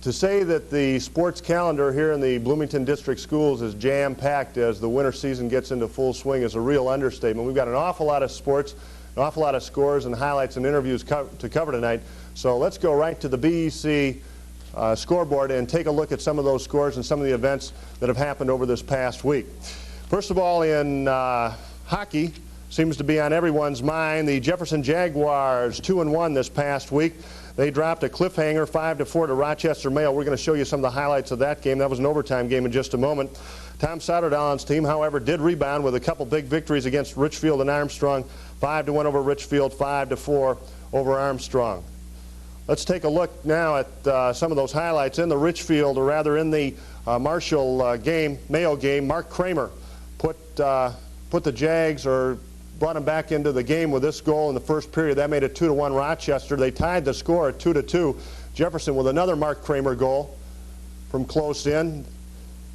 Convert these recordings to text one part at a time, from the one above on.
To say that the sports calendar here in the Bloomington District Schools is jam-packed as the winter season gets into full swing is a real understatement. We've got an awful lot of sports, an awful lot of scores and highlights and interviews to cover tonight. So let's go right to the BEC scoreboard and take a look at some of those scores and some of the events that have happened over this past week. First of all, in hockey, seems to be on everyone's mind, the Jefferson Jaguars 2-1 this past week. They dropped a cliffhanger 5-4 to Rochester Mayo. We're going to show you some of the highlights of that game. That was an overtime game in just a moment. Tom Souterdallen's team, however, did rebound with a couple big victories against Richfield and Armstrong. 5-1 over Richfield, 5-4 over Armstrong. Let's take a look now at some of those highlights in the Richfield, or rather in the Marshall game, Mayo game. Mark Kramer put the Jags, or brought them back into the game with this goal in the first period. That made it 2-1 Rochester. They tied the score at 2-2. Jefferson with another Mark Kramer goal from close in.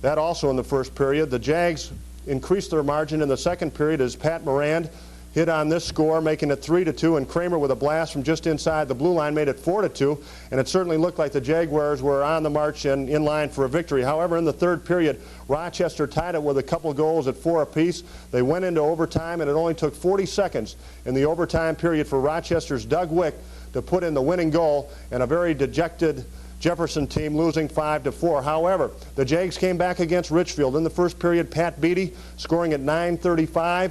That also in the first period. The Jags increased their margin in the second period as Pat Morand hit on this score, making it 3-2, and Kramer with a blast from just inside the blue line made it 4-2, and it certainly looked like the Jaguars were on the march and in line for a victory. However, in the third period, Rochester tied it with a couple goals at 4 apiece. They went into overtime, and it only took 40 seconds in the overtime period for Rochester's Doug Wick to put in the winning goal, and a very dejected Jefferson team losing 5-4. However, the Jags came back against Richfield. In the first period, Pat Beatty scoring at 9:35.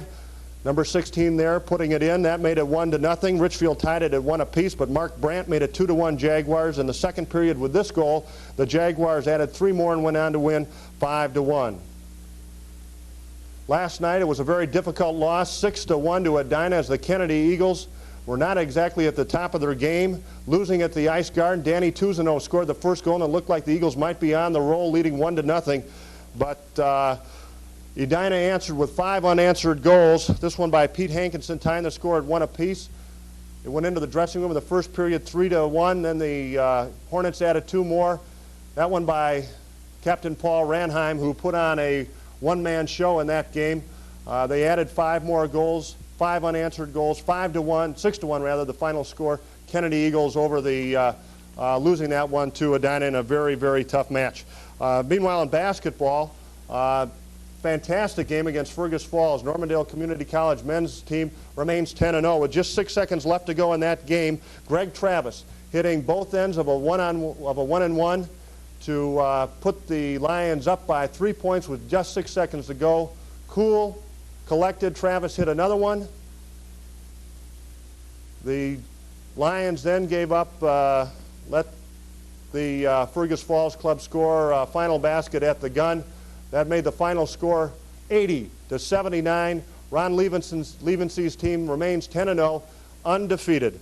Number 16 there, putting it in. That made it 1-0. Richfield tied it at 1 apiece, but Mark Brandt made it 2-1 Jaguars. In the second period with this goal, the Jaguars added 3 more and went on to win 5-1. Last night it was a very difficult loss, 6-1 to Edina, as the Kennedy Eagles were not exactly at the top of their game, losing at the Ice Garden. Danny Tuzano scored the first goal, and it looked like the Eagles might be on the roll, leading 1-0. But Edina answered with 5 unanswered goals. This one by Pete Hankinson, tying the score at 1 apiece. It went into the dressing room in the first period 3-1. Then the Hornets added 2 more. That one by Captain Paul Ranheim, who put on a one-man show in that game. They added 5 more goals, 5 unanswered goals, 5-1, 6-1 rather, the final score. Kennedy Eagles over the losing that one to Edina in a very, very tough match. Meanwhile, in basketball, fantastic game against Fergus Falls. Normandale Community College men's team remains 10-0 with just 6 seconds left to go in that game. Greg Travis hitting both ends of a one-and-one to put the Lions up by 3 points with just 6 seconds to go. Cool, collected. Travis hit another one. The Lions then gave up, let the Fergus Falls club score a final basket at the gun. That made the final score 80-79. Ron Levensee's team remains 10-0, undefeated.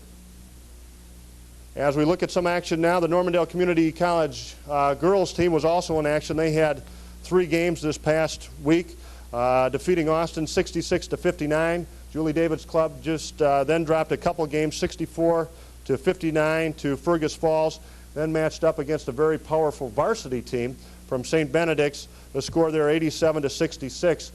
As we look at some action now, the Normandale Community College girls team was also in action. They had 3 games this past week, defeating Austin 66-59. Julie David's club just then dropped a couple games, 64-59 to Fergus Falls, then matched up against a very powerful varsity team from St. Benedict's. The score there 87-66.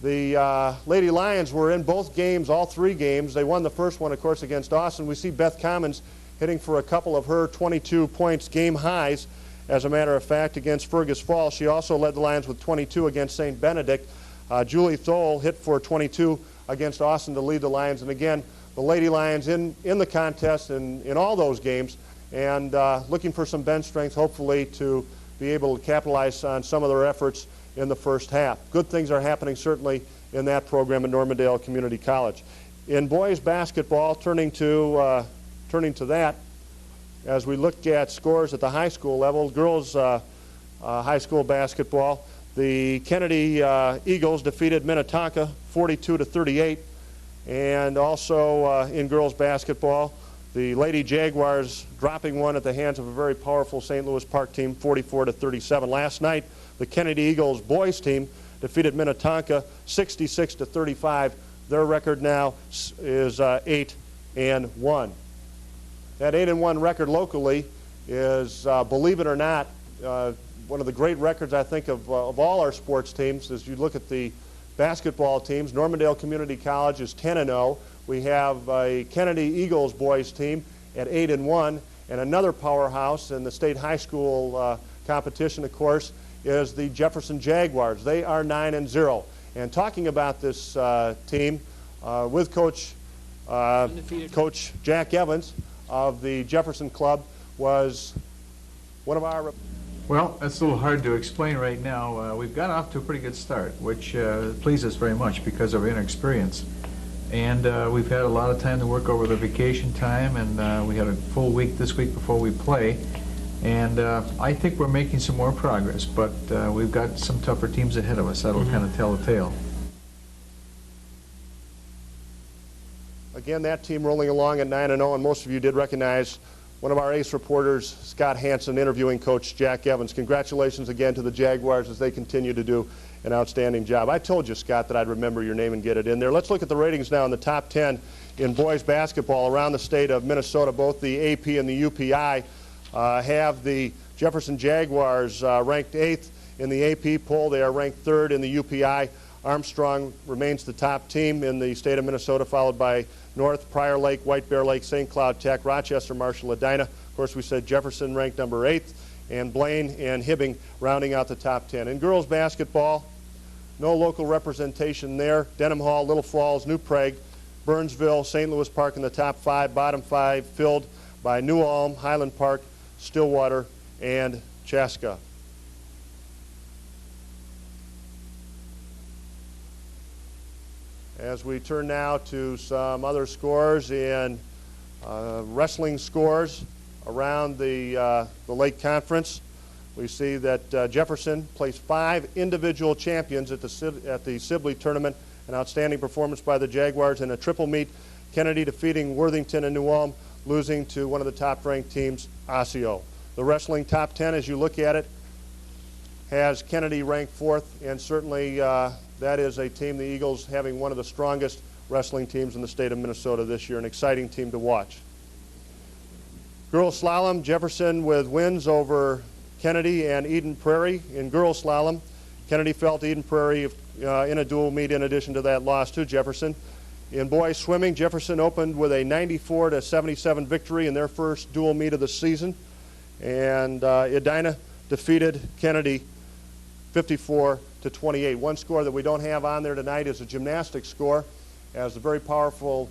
The Lady Lions were in both games, all 3 games. They won the first one, of course, against Austin. We see Beth Commons hitting for a couple of her 22 points, game highs, as a matter of fact, against Fergus Falls. She also led the Lions with 22 against St. Benedict. Julie Thole hit for 22 against Austin to lead the Lions. And again, the Lady Lions in the contest in all those games, and looking for some bench strength, hopefully, to be able to capitalize on some of their efforts in the first half. Good things are happening certainly in that program at Normandale Community College. In boys basketball, turning to that, as we look at scores at the high school level, girls high school basketball, the Kennedy Eagles defeated Minnetonka 42-38, and also in girls basketball, the Lady Jaguars dropping one at the hands of a very powerful St. Louis Park team, 44-37. Last night, the Kennedy Eagles boys team defeated Minnetonka 66-35. Their record now is 8-1. That 8-1 record locally is, believe it or not, one of the great records, I think, of all our sports teams. As you look at the basketball teams, Normandale Community College is 10-0. We have a Kennedy Eagles boys team at 8-1, And another powerhouse in the state high school competition, of course, is the Jefferson Jaguars. They are 9-0. And talking about this team with Coach Jack Evans of the Jefferson Club was one of our... Well, that's a little hard to explain right now. We've got off to a pretty good start, which pleases us very much because of our inexperience. And we've had a lot of time to work over the vacation time, and we had a full week this week before we play. And I think we're making some more progress, but we've got some tougher teams ahead of us. That'll kind of tell the tale. Again, that team rolling along at 9-0, and most of you did recognize one of our ace reporters, Scott Hansen, interviewing Coach Jack Evans. Congratulations again to the Jaguars as they continue to do an outstanding job. I told you, Scott, that I'd remember your name and get it in there. Let's look at the ratings now in the top 10 in boys basketball around the state of Minnesota. Both the AP and the UPI have the Jefferson Jaguars ranked 8th in the AP poll. They are ranked 3rd in the UPI. Armstrong remains the top team in the state of Minnesota, followed by North, Prior Lake, White Bear Lake, St. Cloud Tech, Rochester, Marshall, Edina. Of course, we said Jefferson ranked number 8th, and Blaine and Hibbing rounding out the top 10. In girls basketball, no local representation there. Denham Hall, Little Falls, New Prague, Burnsville, St. Louis Park in the top 5. Bottom 5 filled by New Ulm, Highland Park, Stillwater, and Chaska. As we turn now to some other scores in wrestling scores around the Lake Conference, we see that Jefferson placed 5 individual champions at the Sibley tournament. An outstanding performance by the Jaguars in a triple meet. Kennedy defeating Worthington and New Ulm, losing to one of the top-ranked teams, Osseo. The wrestling top 10, as you look at it, has Kennedy ranked 4th, and certainly that is a team, the Eagles, having one of the strongest wrestling teams in the state of Minnesota this year, an exciting team to watch. Girls slalom, Jefferson with wins over Kennedy and Eden Prairie. In girls slalom, Kennedy fell to Eden Prairie in a dual meet in addition to that loss to Jefferson. In boys swimming, Jefferson opened with a 94-77 victory in their first dual meet of the season, and Edina defeated Kennedy 54-28. One score that we don't have on there tonight is a gymnastics score, as the very powerful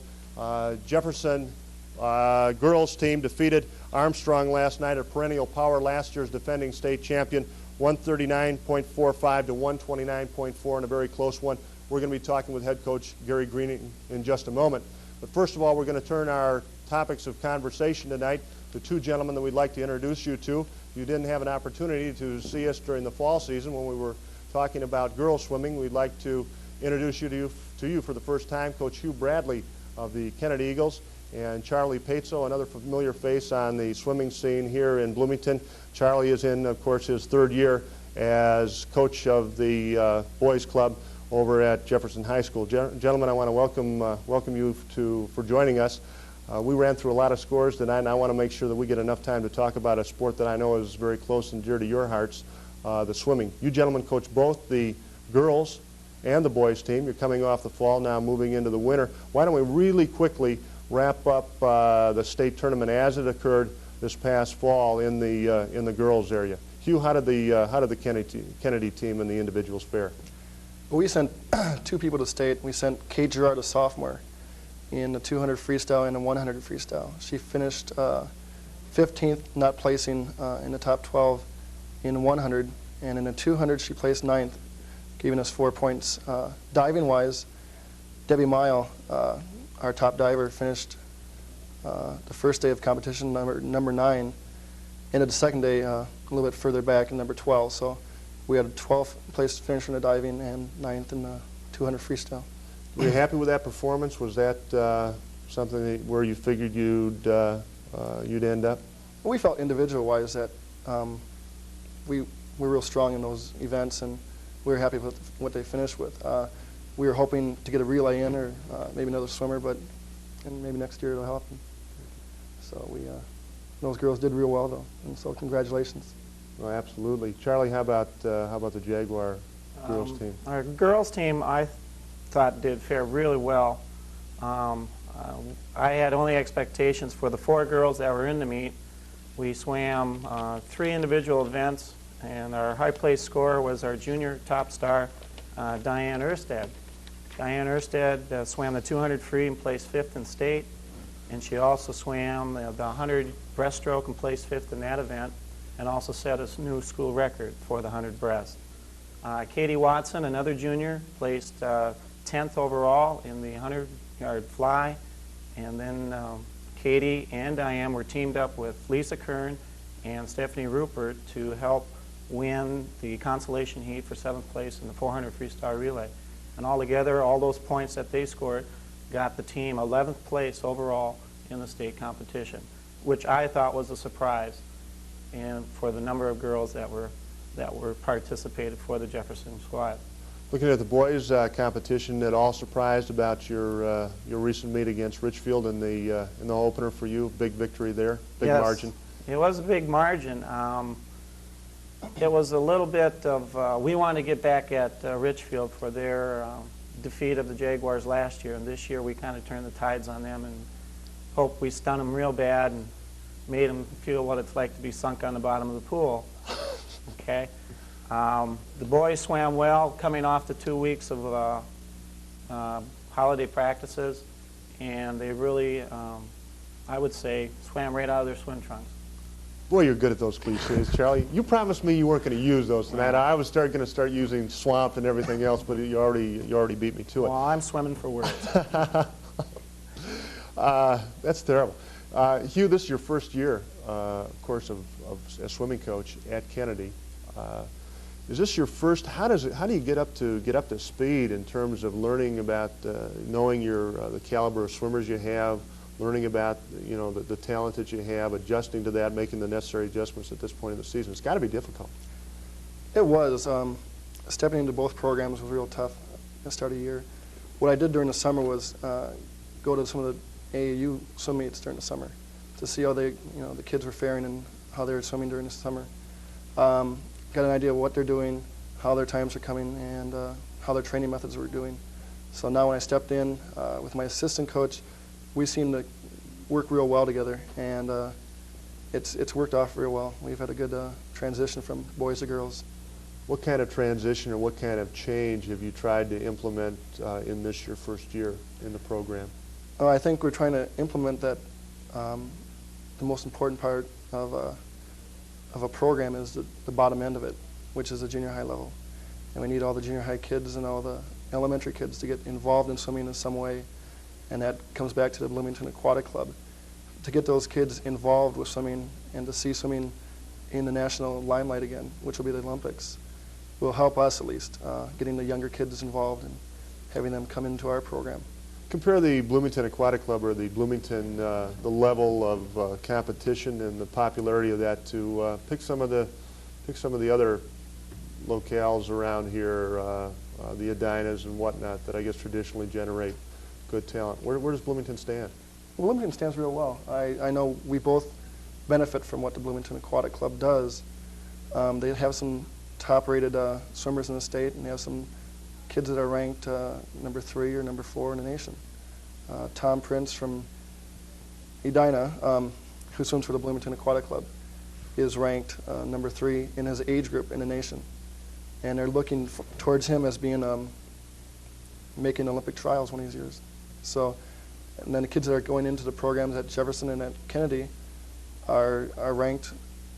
Jefferson girls team defeated Armstrong last night, a perennial power, last year's defending state champion, 139.45 to 129.4 in a very close one. We're going to be talking with head coach Gary Green in just a moment. But first of all, we're going to turn our topics of conversation tonight to 2 gentlemen that we'd like to introduce you to. You didn't have an opportunity to see us during the fall season when we were talking about girls swimming. We'd like to introduce you to you for the first time, Coach Hugh Bradley of the Kennedy Eagles, and Charlie Paetzo, another familiar face on the swimming scene here in Bloomington. Charlie is in, of course, his 3rd year as coach of the boys club over at Jefferson High School. Gentlemen, I want to welcome you for joining us. We ran through a lot of scores tonight, and I want to make sure that we get enough time to talk about a sport that I know is very close and dear to your hearts, the swimming. You gentlemen coach both the girls and the boys team. You're coming off the fall, now moving into the winter. Why don't we really quickly wrap up the state tournament as it occurred this past fall in the girls area. Hugh, how did the Kennedy team and the individuals fare? Well, we sent 2 people to state. We sent Kate Gerard, a sophomore, in the 200 freestyle and the 100 freestyle. She finished 15th, not placing in the top 12 in 100, and in the 200 she placed 9th, giving us 4 points. Diving-wise, Debbie Mile, our top diver, finished the first day of competition number 9, ended the second day a little bit further back in number 12. So we had a 12th place finish in the diving and 9th in the 200 freestyle. Were you happy with that performance? Was that something where you figured you'd end up? We felt individual-wise that we were real strong in those events, and we were happy with what they finished with. We were hoping to get a relay in, or maybe another swimmer, and maybe next year it'll happen. So those girls did real well, though, and so congratulations. Oh, absolutely. Charlie, how about the Jaguar girls team? Our girls team, I thought, did fare really well. I had only expectations for the 4 girls that were in the meet. We swam 3 individual events, and our high place scorer was our junior top star, Diane Erstad. Diane Erstad swam the 200 free and placed 5th in state, and she also swam the 100 breaststroke and placed 5th in that event, and also set a new school record for the 100 breast. Katie Watson, another junior, placed 10th overall in the 100-yard fly, and then Katie and Diane were teamed up with Lisa Kern and Stephanie Rupert to help win the consolation heat for 7th place in the 400 freestyle relay. And altogether, all those points that they scored got the team 11th place overall in the state competition, which I thought was a surprise, and for the number of girls that were participated for the Jefferson squad. Looking at the boys' competition, at all surprised about your recent meet against Richfield in the opener for you? Big victory there, big Yes, margin. It was a big margin. It was a little bit of we wanted to get back at Richfield for their defeat of the Jaguars last year, and this year we kind of turned the tides on them and hope we stunned them real bad and made them feel what it's like to be sunk on the bottom of the pool. Okay. The boys swam well, coming off the 2 weeks of holiday practices, and they really, I would say, swam right out of their swim trunks. Boy, you're good at those cliches, Charlie. You promised me you weren't going to use those tonight. I was going to start using swamped and everything else, but you already beat me to it. Well, I'm swimming for words. That's terrible. Hugh, this is your first year, of course, of a swimming coach at Kennedy. Is this your first? How do you get up to speed in terms of learning about knowing the caliber of swimmers you have, learning about the talent that you have, adjusting to that, making the necessary adjustments at this point in the season? It's got to be difficult. It was. Stepping into both programs was real tough at the start of the year. What I did during the summer was go to some of the AAU swim meets during the summer to see how the kids were faring and how they were swimming during the summer. Got an idea of what they're doing, how their times are coming, and how their training methods were doing. So now when I stepped in with my assistant coach, we seem to work real well together, and it's worked off real well. We've had a good transition from boys to girls. What kind of transition or what kind of change have you tried to implement in this your first year in the program? I think we're trying to implement that. The most important part of a program is the bottom end of it, which is the junior high level. And we need all the junior high kids and all the elementary kids to get involved in swimming in some way. And that comes back to the Bloomington Aquatic Club. To get those kids involved with swimming and to see swimming in the national limelight again, which will be the Olympics, will help us at least, getting the younger kids involved and having them come into our program. Compare the Bloomington Aquatic Club or the Bloomington, the level of competition and the popularity of that to pick some of the other locales around here, the Edinas and whatnot that I guess traditionally generate good talent. Where does Bloomington stand? Well, Bloomington stands real well. I know we both benefit from what the Bloomington Aquatic Club does. They have some top-rated swimmers in the state, and they have some kids that are ranked number 3 or number 4 in the nation. Tom Prince from Edina, who swims for the Bloomington Aquatic Club, is ranked number 3 in his age group in the nation. And they're looking towards him as being making Olympic trials one of these years. So, and then the kids that are going into the programs at Jefferson and at Kennedy are ranked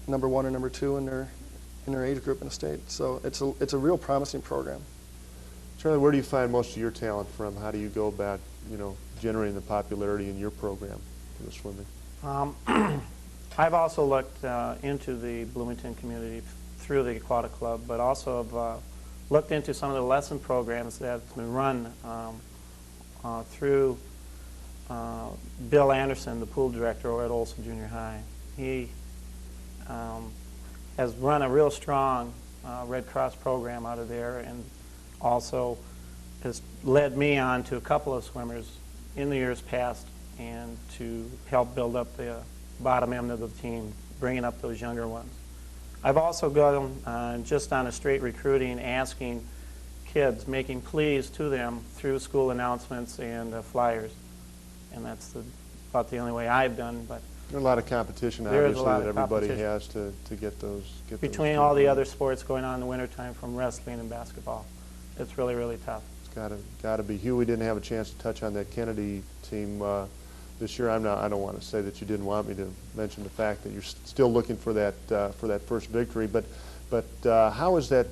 number 1 or number 2 in their age group in the state. So it's a real promising program. Charlie, where do you find most of your talent from? How do you go about, generating the popularity in your program in the swimming? I've also looked into the Bloomington community through the Aquatic Club, but also have looked into some of the lesson programs that have been run through Bill Anderson, the pool director over at Olson Junior High. He has run a real strong Red Cross program out of there, and also has led me on to a couple of swimmers in the years past and to help build up the bottom end of the team, bringing up those younger ones. I've also gone just on a straight recruiting, asking kids, making pleas to them through school announcements and flyers. And that's about the only way I've done. But There's a lot of competition, There is a obviously, lot that of everybody competition. has to get those. Between all the other sports going on in the wintertime, from wrestling and basketball, it's really, really tough. It's got to be. Hugh, we didn't have a chance to touch on that Kennedy team this year. I don't want to say that you didn't want me to mention the fact that you're still looking for that first victory, but how is that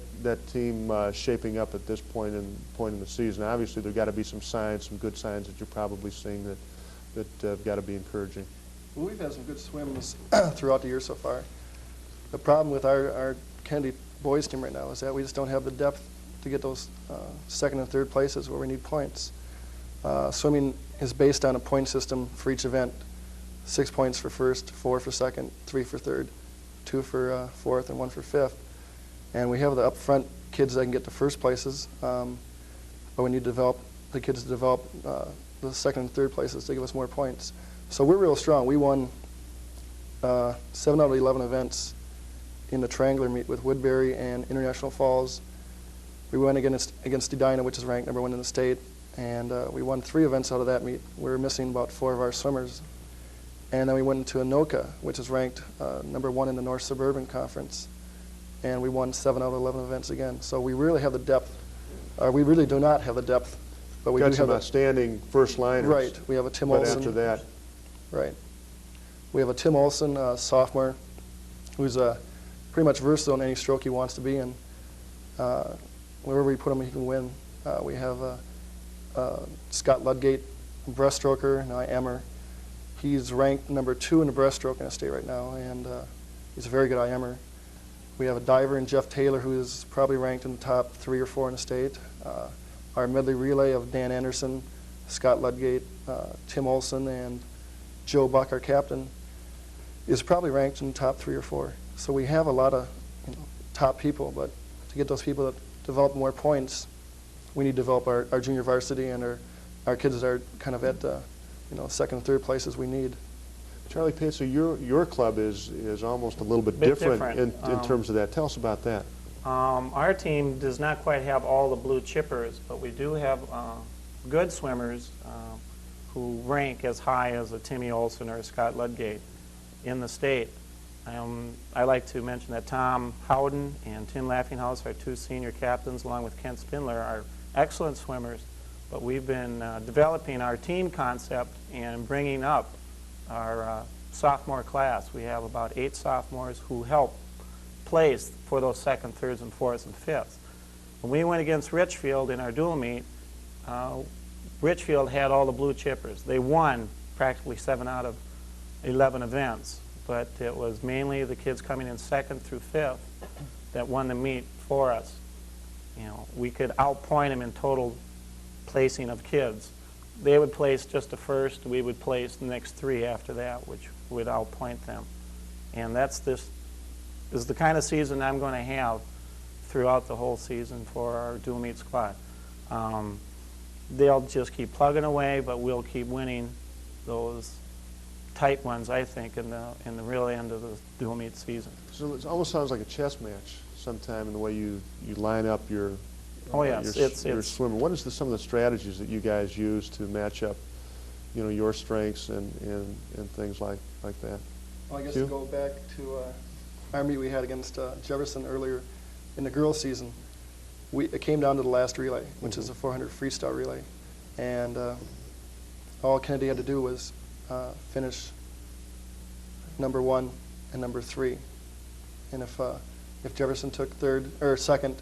team shaping up at this point in the season? Obviously, there's got to be some signs, some good signs that you're probably seeing that have got to be encouraging. Well, we've had some good swims throughout the year so far. The problem with our Kennedy boys team right now is that we just don't have the depth to get those second and third places where we need points. Swimming is based on a point system for each event: 6 points for first, 4 for second, 3 for third, 2 for fourth, and 1 for fifth. And we have the up front kids that can get to first places, but we need to develop the kids to develop the second and third places to give us more points. So we're real strong. We won 7 out of 11 events in the triangular meet with Woodbury and International Falls. We went against Edina, which is ranked #1 in the state, and we won 3 events out of that meet. We were missing about 4 of our swimmers. And then we went into Anoka, which is ranked #1 in the North Suburban Conference, and we won 7 out of 11 events again. So we really have the depth. We really do not have the depth, but we Got do some have outstanding first liners. Right. We have a Tim But Olson. after that, Right. We have a Tim Olson, sophomore, who's pretty much versatile in any stroke he wants to be in. Wherever we put him, he can win. We have Scott Ludgate, breaststroker, now IMer. He's ranked #2 in the breaststroke in the state right now, and he's a very good IMer. We have a diver in Jeff Taylor, who is probably ranked in the top 3 or 4 in the state. Our medley relay of Dan Anderson, Scott Ludgate, Tim Olson, and Joe Buck, our captain, is probably ranked in the top 3 or 4. So we have a lot of top people, but to get those people to develop more points, we need to develop our junior varsity and our kids that are kind of at the second and third places we need. Charlie Pate, so your club is almost a little bit different. In terms of that. Tell us about that. Our team does not quite have all the blue chippers, but we do have good swimmers who rank as high as a Timmy Olson or a Scott Ludgate in the state. I like to mention that Tom Howden and Tim Laughinghouse, our 2 senior captains, along with Kent Spindler, are excellent swimmers. But we've been developing our team concept and bringing up our sophomore class. We have about 8 sophomores who help place for those second, thirds, and fourths, and fifths. When we went against Richfield in our dual meet, Richfield had all the blue chippers. They won practically 7 out of 11 events, but it was mainly the kids coming in second through fifth that won the meet for us. We could outpoint them in total placing of kids. They would place just the first, we would place the next 3 after that, which would outpoint them. And this is the kind of season I'm going to have throughout the whole season for our dual meet squad. They'll just keep plugging away, but we'll keep winning those tight ones, I think, in the real end of the dual meet season. So it almost sounds like a chess match sometime in the way you line up your your swimmer. What is some of the strategies that you guys use to match up, your strengths and things like that? Well, I guess to go back to our meet we had against Jefferson earlier in the girls' season, it came down to the last relay, which is a 400 freestyle relay, and all Kennedy had to do was finish #1 and #3, and if Jefferson took third or second,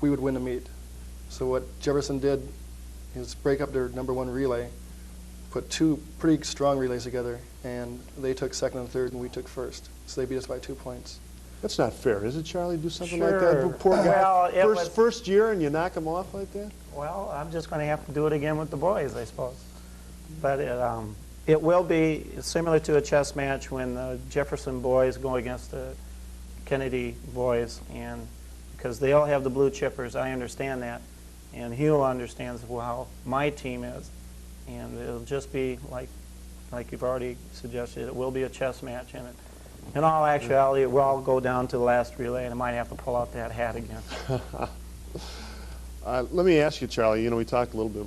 we would win the meet. So what Jefferson did is break up their #1 relay, put 2 pretty strong relays together, and they took second and third, and we took first. So they beat us by 2 points. That's not fair, is it, Charlie? Do something Sure. like that? Poor guy. Well, first year, and you knock him off like that? Well, I'm just going to have to do it again with the boys, I suppose. But it will be similar to a chess match when the Jefferson boys go against the Kennedy boys, and because they all have the blue chippers, I understand that, and Hugh understands how my team is, and it'll just be like you've already suggested. It will be a chess match, and in all actuality, it will all go down to the last relay, and I might have to pull out that hat again. Let me ask you, Charlie, we talked a little bit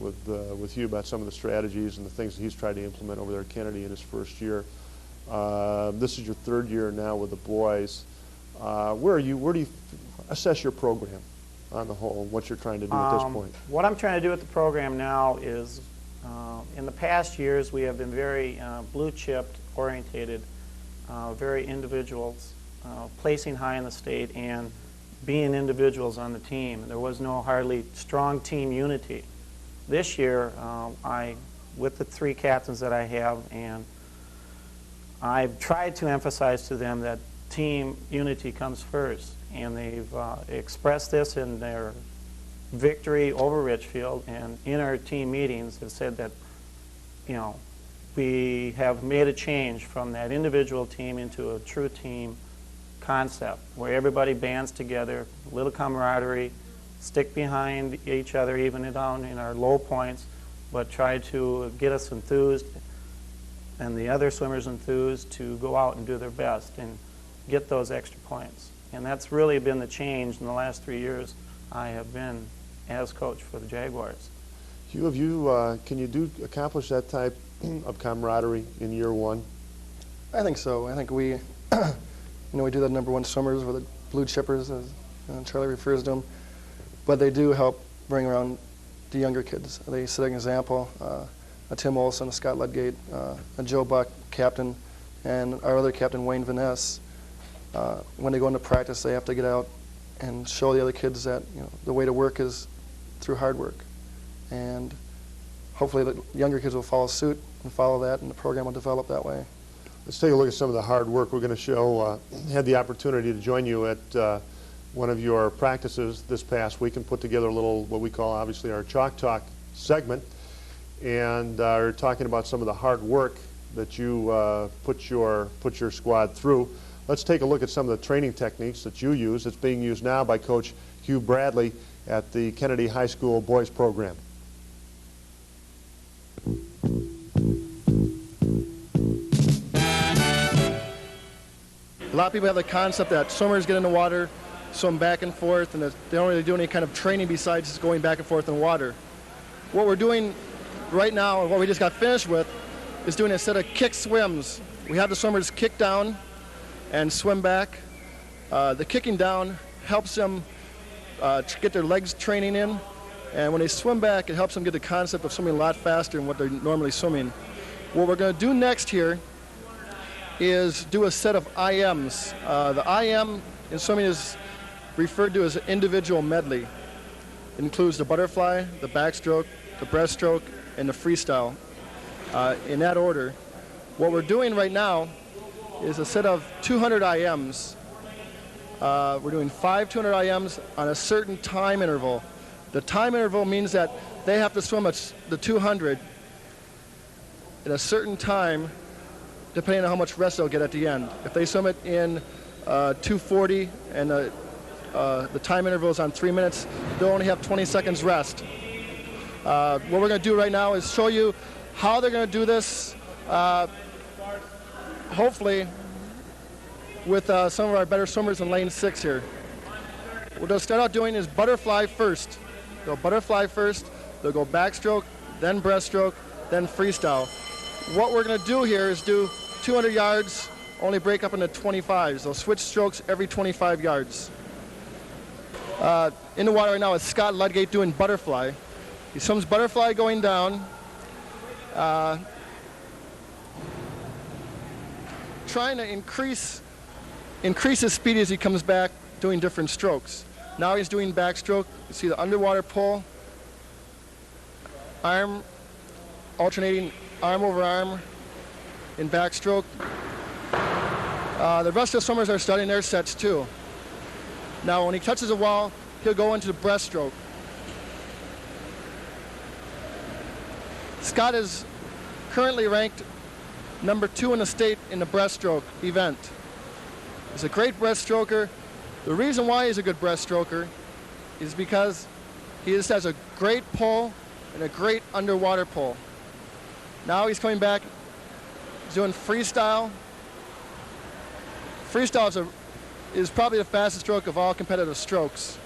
with Hugh about some of the strategies and the things that he's tried to implement over there at Kennedy in his first year. This is your third year now with the boys. Where do you assess your program on the whole, what you're trying to do at this point? What I'm trying to do with the program now is, in the past years, we have been very blue-chipped orientated, very individuals, placing high in the state and being individuals on the team. There was no hardly strong team unity. This year, with the three captains that I have, and I've tried to emphasize to them that team unity comes first, and they've expressed this in their victory over Richfield, and in our team meetings have said that, you know, we have made a change from that individual team into a true team concept where everybody bands together, a little camaraderie, stick behind each other even down in our low points, but try to get us enthused and the other swimmers enthused to go out and do their best and get those extra points. And that's really been the change in the last 3 years I have been as coach for the Jaguars. Hugh, can you accomplish that type of camaraderie in year one? I think so. I think we, we do the #1 swimmers, or the blue chippers, as Charlie refers to them. But they do help bring around the younger kids. They set an example. A Tim Olson, a Scott Ludgate, a Joe Buck, captain, and our other captain, Wayne Vaness. When they go into practice, they have to get out and show the other kids that the way to work is through hard work. And hopefully the younger kids will follow suit and follow that, and the program will develop that way. Let's take a look at some of the hard work we're going to show. Had the opportunity to join you at one of your practices this past week and put together a little, what we call obviously our Chalk Talk segment, and are talking about some of the hard work that you put your squad through. Let's take a look at some of the training techniques that you use. It's being used now by Coach Hugh Bradley at the Kennedy High School boys program. A lot of people have the concept that swimmers get in the water, swim back and forth, and they don't really do any kind of training besides just going back and forth in the water. What we're doing right now, and what we just got finished with, is doing a set of kick swims. We have the swimmers kick down and swim back. The kicking down helps them get their legs training in, and when they swim back, it helps them get the concept of swimming a lot faster than what they're normally swimming. What we're going to do next here is do a set of IMs. The IM in swimming is referred to as an individual medley. It includes the butterfly, the backstroke, the breaststroke, and the freestyle, in that order. What we're doing right now is a set of 200 IMs. We're doing 5 200 IMs on a certain time interval. The time interval means that they have to swim the 200 in a certain time, depending on how much rest they'll get at the end. If they swim it in 2:40 and the time interval is on 3 minutes, they'll only have 20 seconds rest. What we're going to do right now is show you how they're going to do this, hopefully with some of our better swimmers in lane 6 here. What they'll start out doing is butterfly first. They'll butterfly first, they'll go backstroke, then breaststroke, then freestyle. What we're going to do here is do 200 yards, only break up into 25s. They'll switch strokes every 25 yards. In the water right now is Scott Ludgate doing butterfly. He swims butterfly going down, trying to increase his speed as he comes back, doing different strokes. Now he's doing backstroke. You see the underwater pull, arm, alternating arm over arm in backstroke. The rest of the swimmers are starting their sets too. Now when he touches the wall, he'll go into the breaststroke. Scott is currently ranked #2 in the state in the breaststroke event. He's a great breaststroker. The reason why he's a good breaststroker is because he just has a great pull and a great underwater pull. Now he's coming back, he's doing freestyle. Freestyle is probably the fastest stroke of all competitive strokes.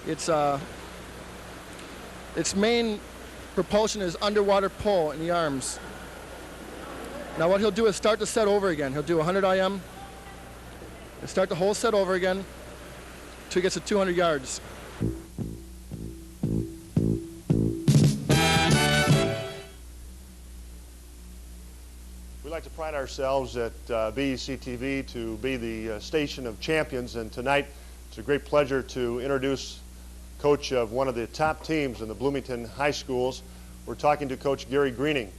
Its main propulsion is underwater pull in the arms. Now what he'll do is start the set over again. He'll do 100 IM, and start the whole set over again until he gets to 200 yards. We like to pride ourselves at BEC-TV to be the station of champions, and tonight it's a great pleasure to introduce coach of one of the top teams in the Bloomington high schools. We're talking to Coach Gary Greening,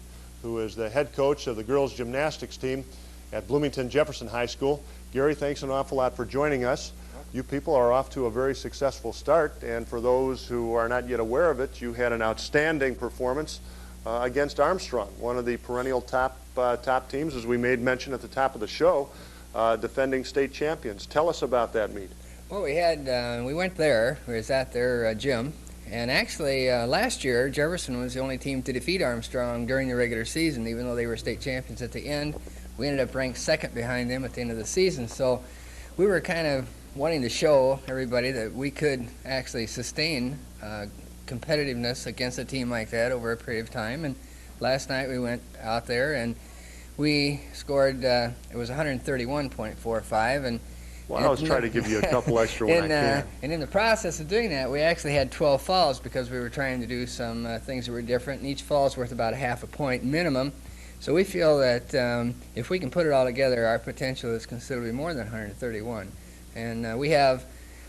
who is the head coach of the girls gymnastics team at Bloomington Jefferson High School. Gary, thanks an awful lot for joining us. You people are off to a very successful start, and for those who are not yet aware of it, you had an outstanding performance against Armstrong, one of the perennial top teams, as we made mention at the top of the show, defending state champions. Tell us about that meet. Well, we went there. We was at their gym, and actually last year Jefferson was the only team to defeat Armstrong during the regular season, even though they were state champions at the end. We ended up ranked second behind them at the end of the season, so we were kind of wanting to show everybody that we could actually sustain competitiveness against a team like that over a period of time. And last night we went out there and we scored, it was 131.45, and well, I was trying to give you a couple extra when I can. And in the process of doing that, we actually had 12 fouls because we were trying to do some things that were different, and each foul is worth about a half a point minimum. So we feel that if we can put it all together, our potential is considerably more than 131. And we have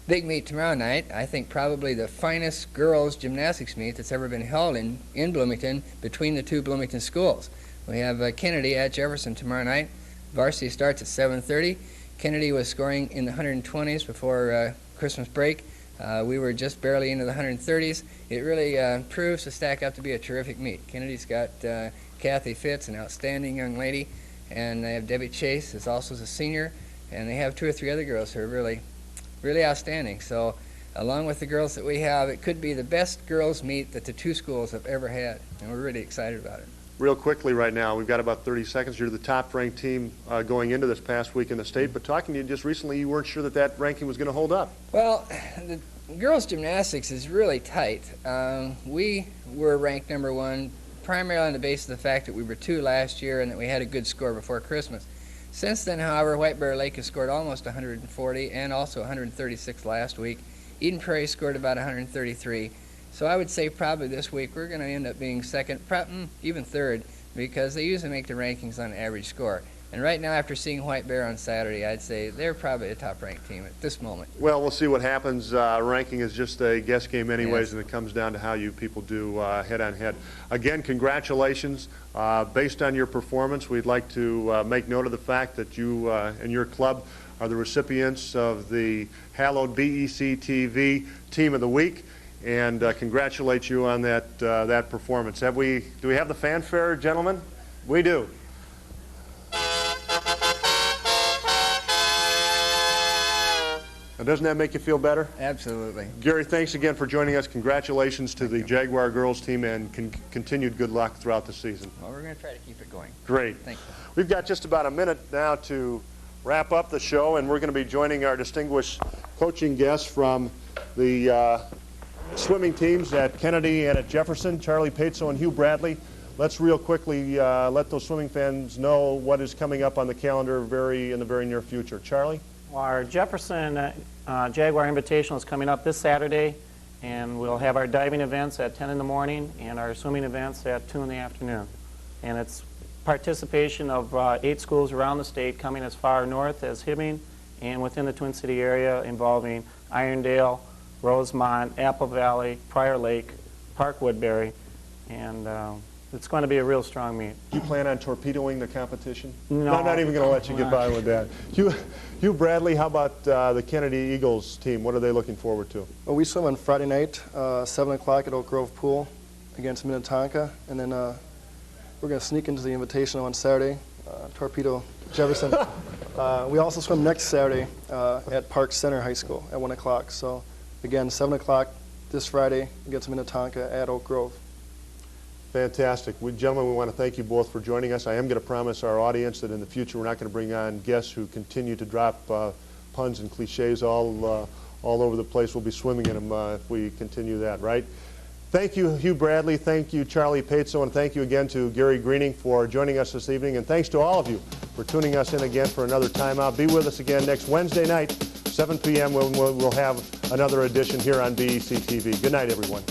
big meet tomorrow night. I think probably the finest girls gymnastics meet that's ever been held in Bloomington between the two Bloomington schools. We have Kennedy at Jefferson tomorrow night. Varsity starts at 7:30. Kennedy was scoring in the 120s before Christmas break. We were just barely into the 130s. It really proves to stack up to be a terrific meet. Kennedy's got Kathy Fitz, an outstanding young lady, and they have Debbie Chase, who's also a senior, and they have 2 or 3 other girls who are really, really outstanding. So along with the girls that we have, it could be the best girls meet that the two schools have ever had, and we're really excited about it. Real quickly right now, we've got about 30 seconds. You're the top-ranked team going into this past week in the state, but talking to you just recently, you weren't sure that that ranking was going to hold up. Well, the girls' gymnastics is really tight. We were ranked number 1 primarily on the basis of the fact that we were 2 last year and that we had a good score before Christmas. Since then, however, White Bear Lake has scored almost 140 and also 136 last week. Eden Prairie scored about 133. So I would say probably this week we're going to end up being second, even third, because they usually make the rankings on average score. And right now, after seeing White Bear on Saturday, I'd say they're probably a top-ranked team at this moment. Well, we'll see what happens. Ranking is just a guess game anyways, Yes. and it comes down to how you people do head-on-head. Again, congratulations. Based on your performance, we'd like to make note of the fact that you and your club are the recipients of the hallowed BEC-TV Team of the Week, and congratulate you on that performance. Do we have the fanfare, gentlemen? We do. Now, doesn't that make you feel better? Absolutely. Gary, thanks again for joining us. Congratulations to the Jaguar girls team, and continued good luck throughout the season. Well, we're going to try to keep it going. Great. Thank you. We've got just about a minute now to wrap up the show, and we're going to be joining our distinguished coaching guests from the swimming teams at Kennedy and at Jefferson, Charlie Paetzo and Hugh Bradley. Let's real quickly let those swimming fans know what is coming up on the calendar in the very near future. Charlie? Well, our Jefferson Jaguar Invitational is coming up this Saturday, and we'll have our diving events at 10 in the morning and our swimming events at 2 in the afternoon. And it's participation of 8 schools around the state, coming as far north as Hibbing and within the Twin City area, involving Irondale, Rosemont, Apple Valley, Prior Lake, Park Woodbury, and it's going to be a real strong meet. Do you plan on torpedoing the competition? No. I'm not even going to let you get by with that. Hugh Bradley, how about the Kennedy Eagles team? What are they looking forward to? Well, we swim on Friday night, 7 o'clock at Oak Grove Pool against Minnetonka, and then we're going to sneak into the Invitational on Saturday, torpedo Jefferson. We also swim next Saturday at Park Center High School at 1 o'clock. So, again, 7 o'clock this Friday against Minnetonka at Oak Grove. Fantastic. Gentlemen, we want to thank you both for joining us. I am going to promise our audience that in the future we're not going to bring on guests who continue to drop puns and cliches all over the place. We'll be swimming in them if we continue that, right? Thank you, Hugh Bradley. Thank you, Charlie Paetzo, and thank you again to Gary Greening for joining us this evening. And thanks to all of you for tuning us in again for another time out. Be with us again next Wednesday night, 7 p.m. when we'll have another edition here on BEC-TV. Good night, everyone.